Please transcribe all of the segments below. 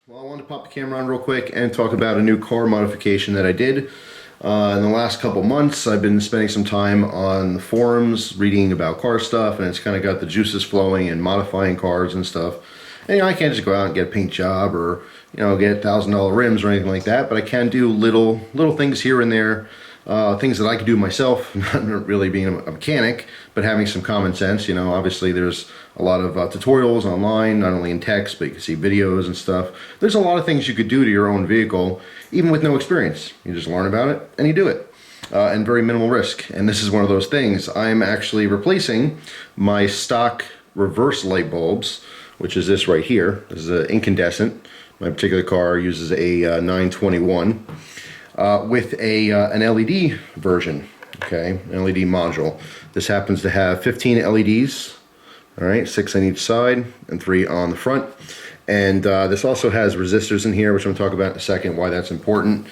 Well, I wanted to pop the camera on real quick and talk about a new car modification that I did. In the last couple months, I've been spending some time on the forums reading about car stuff, and it's kind of got the juices flowing and modifying cars and stuff. And I can't just go out and get a paint job or get $1,000 rims or anything like that, but I can do little things here and there. Things that I could do myself, not really being a mechanic, but having some common sense. Obviously there's a lot of tutorials online, not only in text, but you can see videos and stuff. There's a lot of things you could do to your own vehicle, even with no experience. You just learn about it and you do it. And very minimal risk. And this is one of those things. I'm actually replacing my stock reverse light bulbs, which is this right here. This is an incandescent. My particular car uses a 921. With an LED version, okay, an LED module. This happens to have 15 LEDs, all right, 6 on each side and 3 on the front. And this also has resistors in here, which I'm going to talk about in a second, why that's important.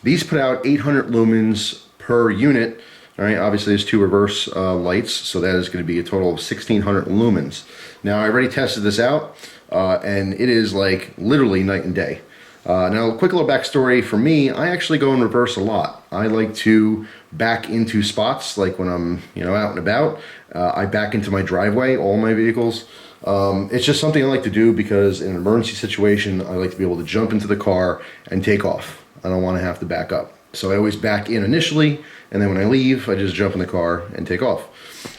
These put out 800 lumens per unit, all right. Obviously there's 2 reverse lights, so that is going to be a total of 1600 lumens. Now I already tested this out, and it is like literally night and day. Now, a quick little backstory for me, I actually go in reverse a lot. I like to back into spots, like when I'm, out and about. I back into my driveway, all my vehicles. It's just something I like to do because in an emergency situation, I like to be able to jump into the car and take off. I don't want to have to back up. So I always back in initially, and then when I leave, I just jump in the car and take off.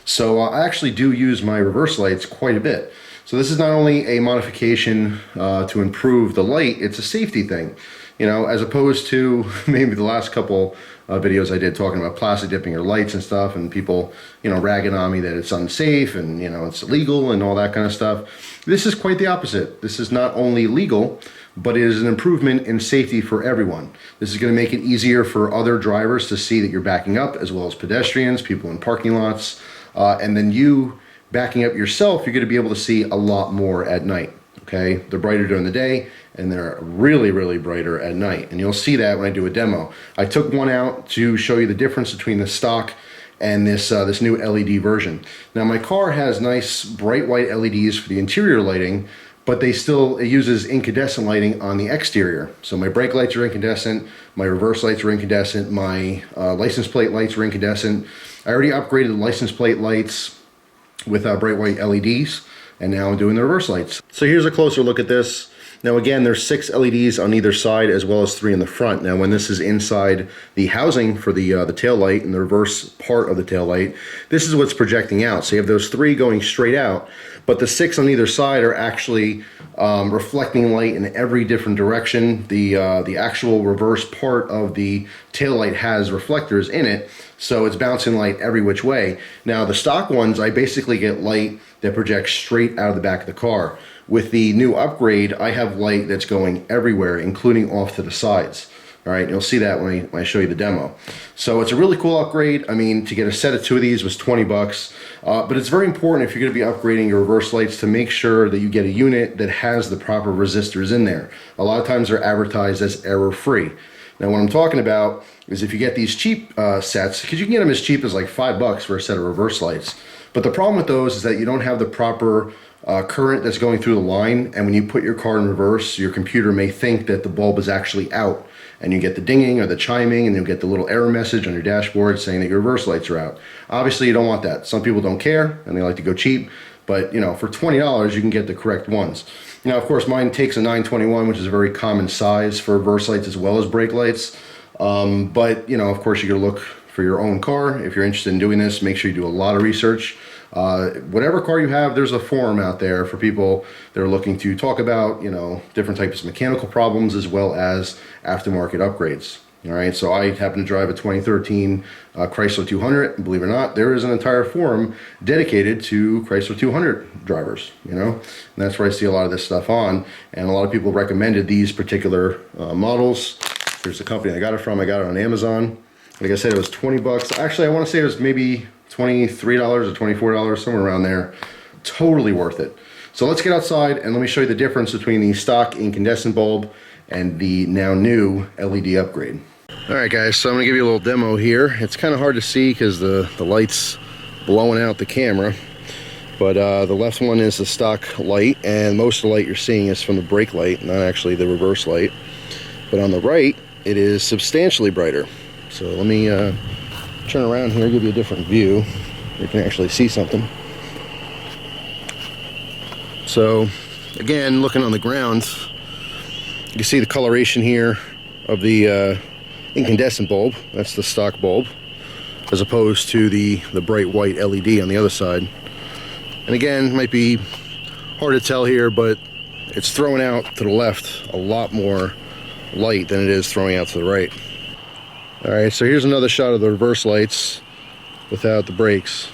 So I actually do use my reverse lights quite a bit. So this is not only a modification to improve the light, it's a safety thing. As opposed to maybe the last couple videos I did talking about plastic dipping your lights and stuff, and people, ragging on me that it's unsafe and, it's illegal and all that kind of stuff. This is quite the opposite. This is not only legal, but it is an improvement in safety for everyone. This is going to make it easier for other drivers to see that you're backing up, as well as pedestrians, people in parking lots, and then you backing up yourself, you're going to be able to see a lot more at night. Okay, they're brighter during the day, and they're really brighter at night, and you'll see that when I do a demo. I took one out to show you the difference between the stock and this new LED version. Now my car has nice bright white LEDs for the interior lighting, but it uses incandescent lighting on the exterior. So my brake lights are incandescent, my reverse lights are incandescent, my license plate lights are incandescent. I already upgraded the license plate lights with bright white LEDs, and now I'm doing the reverse lights. So here's a closer look at this. Now again, there's 6 LEDs on either side as well as 3 in the front. Now when this is inside the housing for the tail light and the reverse part of the tail light, this is what's projecting out. So you have those 3 going straight out, but the 6 on either side are actually reflecting light in every different direction. The actual reverse part of the tail light has reflectors in it, so it's bouncing light every which way. Now the stock ones, I basically get light that projects straight out of the back of the car. With the new upgrade, I have light that's going everywhere, including off to the sides. All right, you'll see that when I show you the demo. So it's a really cool upgrade. I mean, to get a set of 2 of these was 20 bucks, but it's very important if you're gonna be upgrading your reverse lights to make sure that you get a unit that has the proper resistors in there. A lot of times they're advertised as error-free. Now what I'm talking about is if you get these cheap sets, because you can get them as cheap as like $5 for a set of reverse lights. But the problem with those is that you don't have the proper current that's going through the line, and when you put your car in reverse, your computer may think that the bulb is actually out, and you get the dinging or the chiming, and you'll get the little error message on your dashboard saying that your reverse lights are out. Obviously you don't want that. Some people don't care and they like to go cheap, but for $20 you can get the correct ones. Now of course mine takes a 921, which is a very common size for reverse lights as well as brake lights, but of course you gotta look for your own car. If you're interested in doing this, make sure you do a lot of research. Whatever car you have, there's a forum out there for people that are looking to talk about, different types of mechanical problems as well as aftermarket upgrades. All right, so I happen to drive a 2013 Chrysler 200, and believe it or not, there is an entire forum dedicated to Chrysler 200 drivers, and that's where I see a lot of this stuff on, and a lot of people recommended these particular models. Here's the company I got it from. I got it on Amazon. Like I said, it was 20 bucks. Actually, I want to say it was maybe $23 or $24, somewhere around there. Totally worth it. So let's get outside and let me show you the difference between the stock incandescent bulb and the now new LED upgrade. All right guys, so I'm gonna give you a little demo here. It's kind of hard to see because the light's blowing out the camera, But the left one is the stock light, and most of the light you're seeing is from the brake light, not actually the reverse light. But on the right, it is substantially brighter. So let me turn around here, give you a different view. You can actually see something. So again, looking on the ground, you can see the coloration here of the incandescent bulb. That's the stock bulb, as opposed to the bright white LED on the other side. And again, it might be hard to tell here, but it's throwing out to the left a lot more light than it is throwing out to the right. Alright, so here's another shot of the reverse lights without the brakes.